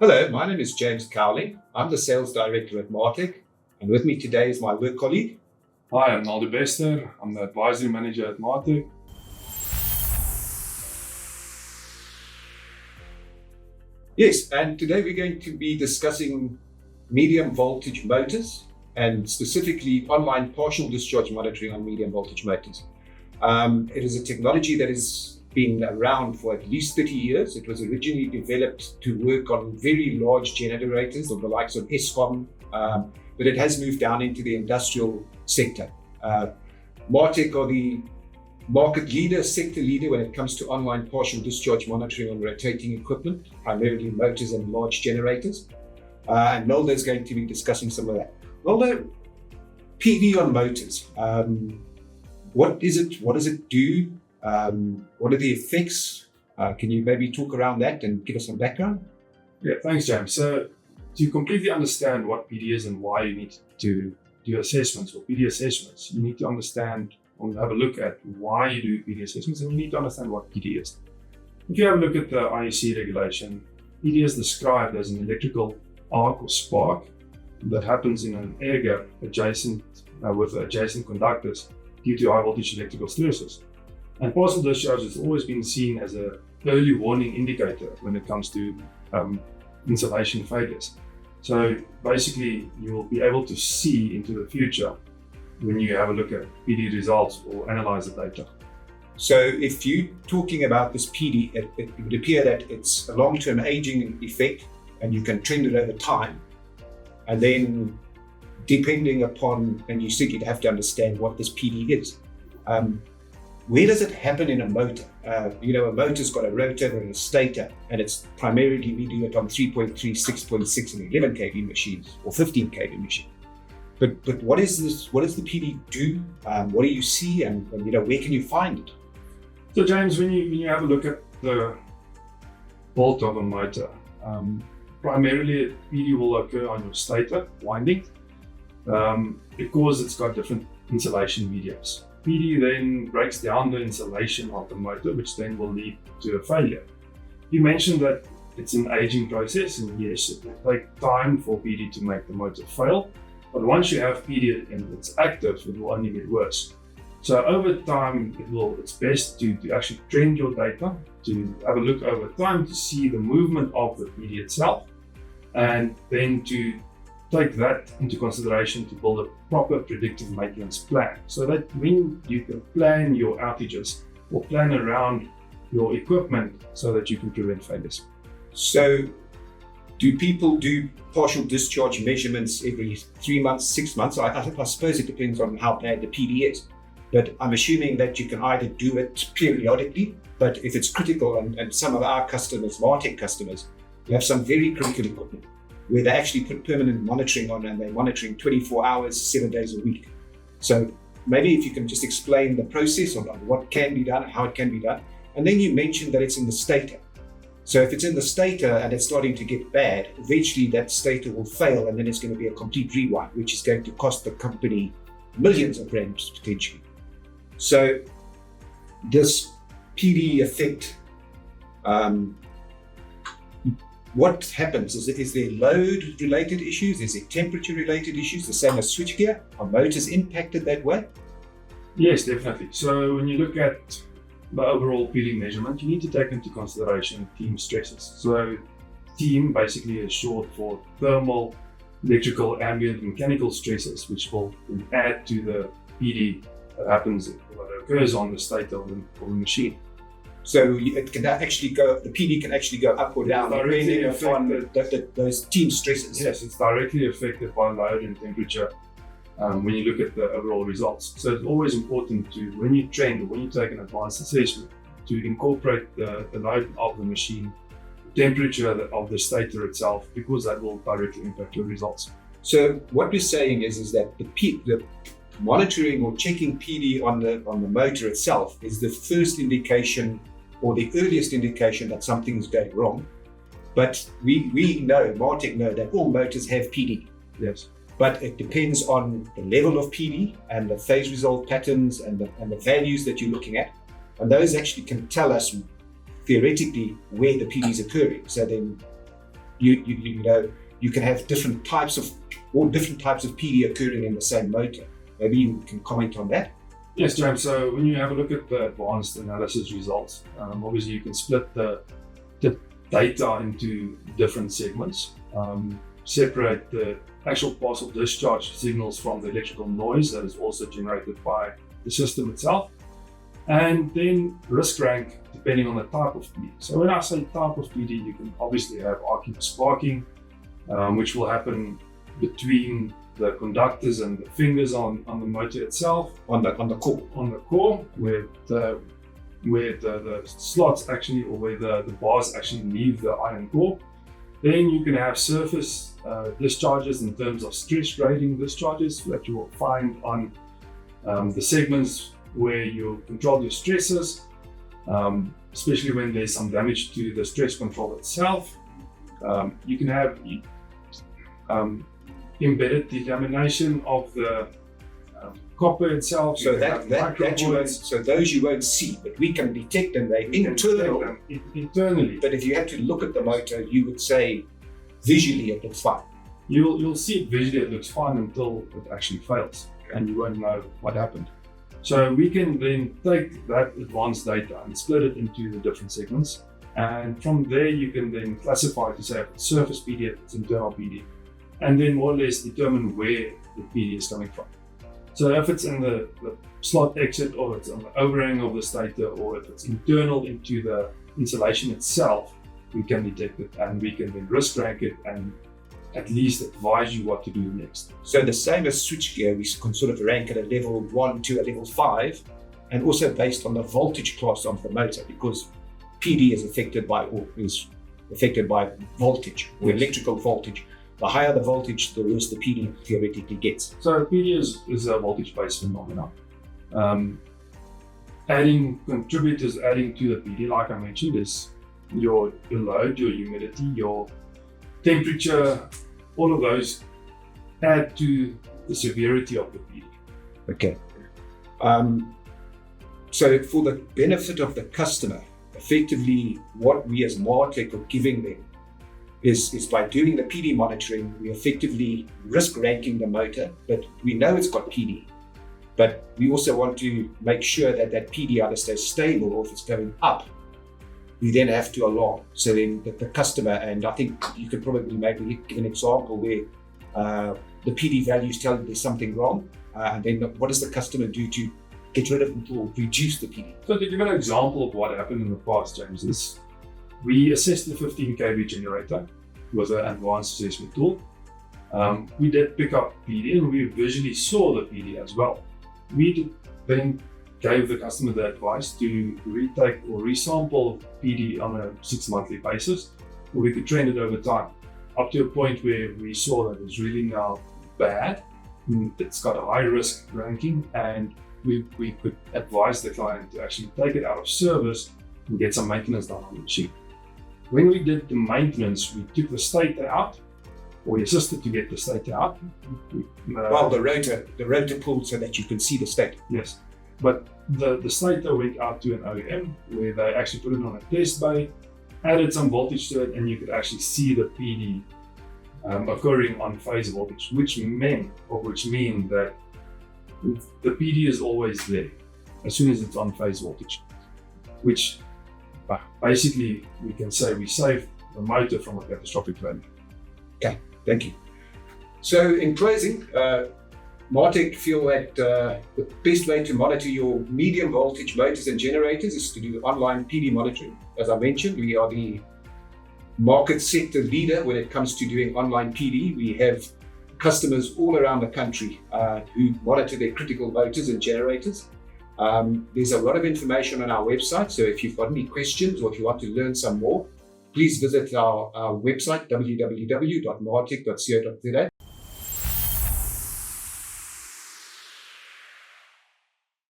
Hello, my name is James Cowling. I'm the sales director at Martech, and with me today is my work colleague. Hi, I'm Naldo Bester. I'm the advisory manager at Martech. Yes, and today we're going to be discussing medium voltage motors and specifically online partial discharge monitoring on medium voltage motors. It is a technology that has been around for at least 30 years. It was originally developed to work on very large generators of the likes of ESCOM, but it has moved down into the industrial sector. Martech are the market leader, sector leader when it comes to online partial discharge monitoring on rotating equipment, primarily motors and large generators. And Noldo is going to be discussing some of that. Noldo, PV on motors. What is it? What does it do? What are the effects? Can you maybe talk around that and give us some background? Yeah, thanks, James. So to completely understand what PD is and why you need to do assessments or PD assessments, you need to understand or have a look at why you do PD assessments, and you need to understand what PD is. If you have a look at the IEC regulation, PD is described as an electrical arc or spark that happens in an air gap adjacent with adjacent conductors due to high voltage electrical stresses. And partial discharge has always been seen as an early warning indicator when it comes to insulation failures. So basically, you will be able to see into the future when you have a look at PD results or analyze the data. So if you're talking about this PD, it would appear that it's a long-term aging effect and you can trend it over time. And then depending upon, and you said you'd have to understand what this PD is. Where does it happen in a motor? A motor's got a rotor and a stator, and it's primarily, we do it on 3.3, 6.6 and 11 kV machines or 15 kV machines. But what is this? What does the PD do? What do you see, and where can you find it? So James, when you have a look at the bolt of a motor, primarily PD will occur on your stator winding because it's got different insulation mediums. PD then breaks down the insulation of the motor, which then will lead to a failure. You mentioned that it's an aging process, and yes, it will take time for PD to make the motor fail. But once you have PD and it's active, it will only get worse. So over time, it's best to actually trend your data, to have a look over time to see the movement of the PD itself, and then to take that into consideration to build a proper predictive maintenance plan, so that when you can plan your outages or plan around your equipment so that you can prevent failures. So do people do partial discharge measurements every 3 months, 6 months? I suppose it depends on how bad the PD is, but I'm assuming that you can either do it periodically, but if it's critical, and some of our customers, Martech customers, you have some very critical equipment where they actually put permanent monitoring on, and they're monitoring 24 hours, 7 days a week. So maybe if you can just explain the process on what can be done, how it can be done. And then you mentioned that it's in the stator. So if it's in the stator and it's starting to get bad, eventually that stator will fail, and then it's going to be a complete rewind, which is going to cost the company millions of rands potentially. So this PD effect, what happens? Is there load-related issues? Is there temperature-related issues? The same as switchgear? Are motors impacted that way? Yes, definitely. So when you look at the overall PD measurement, you need to take into consideration team stresses. So team basically is short for thermal, electrical, ambient, and mechanical stresses, which will add to the PD that occurs on the stator of the machine. So it can actually the PD can actually go up or down depending upon those team stresses. Yes, it's directly affected by load and temperature when you look at the overall results. So it's always important to, when you trend or when you take an advanced assessment, to incorporate the load of the machine, temperature of the stator itself, because that will directly impact your results. So what we're saying is that the monitoring or checking PD on the motor itself is the first indication or the earliest indication that something is going wrong. But we know, Martech know, that all motors have PD. Yes. But it depends on the level of PD and the phase result patterns and the values that you're looking at. And those actually can tell us theoretically where the PD is occurring. So then you know, you can have different types of PD occurring in the same motor. Maybe you can comment on that. Yes, James. So when you have a look at the advanced analysis results, obviously you can split the data into different segments, separate the actual partial discharge signals from the electrical noise that is also generated by the system itself, and then risk rank depending on the type of PD. So when I say type of PD, you can obviously have arcing or sparking, which will happen between the conductors and the fingers on the motor itself, on the core, where the slots actually, or where the bars actually leave the iron core. Then you can have surface discharges in terms of stress grading discharges that you will find on the segments where you control your stresses, especially when there's some damage to the stress control itself. You can have embedded delamination of the copper itself. So those you won't see, but we can detect them. They're internal. Internally. But if you had to look at the motor, you would say visually it looks fine. You'll see it visually, it looks fine until it actually fails, and you won't know what happened. So we can then take that advanced data and split it into the different segments, and from there you can then classify to say if it's surface PD, if it's internal PD, and then more or less determine where the PD is coming from. So if it's in the slot exit, or it's on the overhang of the stator, or if it's internal into the insulation itself, we can detect it, and we can then risk rank it and at least advise you what to do next. So the same as switchgear, we can sort of rank at a level 1 to a level 5, and also based on the voltage class of the motor, because PD is affected by voltage, or Yes. electrical voltage. The higher the voltage, the worse the PD theoretically gets. So PD is a voltage-based phenomenon. Adding contributors adding to the PD, like I mentioned, is your load, your humidity, your temperature. All of those add to the severity of the PD. Okay. So for the benefit of the customer, effectively what we as Martech are giving them is by doing the PD monitoring, we effectively risk ranking the motor, but we know it's got PD. But we also want to make sure that that PD either stays stable, or if it's going up, we then have to alarm. So then the customer, and I think you could probably maybe give an example where the PD values tell you there's something wrong, and then what does the customer do to get rid of it or reduce the PD? So to give an example of what happened in the past, James, is we assessed the 15 kV generator with an advanced assessment tool. We did pick up PD, and we visually saw the PD as well. We then gave the customer the advice to retake or resample PD on a 6-monthly basis, or we could trend it over time, up to a point where we saw that it's really now bad. It's got a high risk ranking, and we could advise the client to actually take it out of service and get some maintenance done on the machine. When we did the maintenance, we took the stator out, or we assisted to get the stator out. Well, the rotor pulled so that you can see the stator. Yes, but the stator went out to an OEM where they actually put it on a test bay, added some voltage to it, and you could actually see the PD occurring on phase voltage, which mean that the PD is always there as soon as it's on phase voltage, which basically we can say we saved the motor from a catastrophic failure. Okay, thank you. So in closing, Martech feel that the best way to monitor your medium voltage motors and generators is to do online PD monitoring. As I mentioned, we are the market sector leader when it comes to doing online PD. We have customers all around the country who monitor their critical motors and generators. There's a lot of information on our website, so if you've got any questions or if you want to learn some more, please visit our website, www.martech.co.za.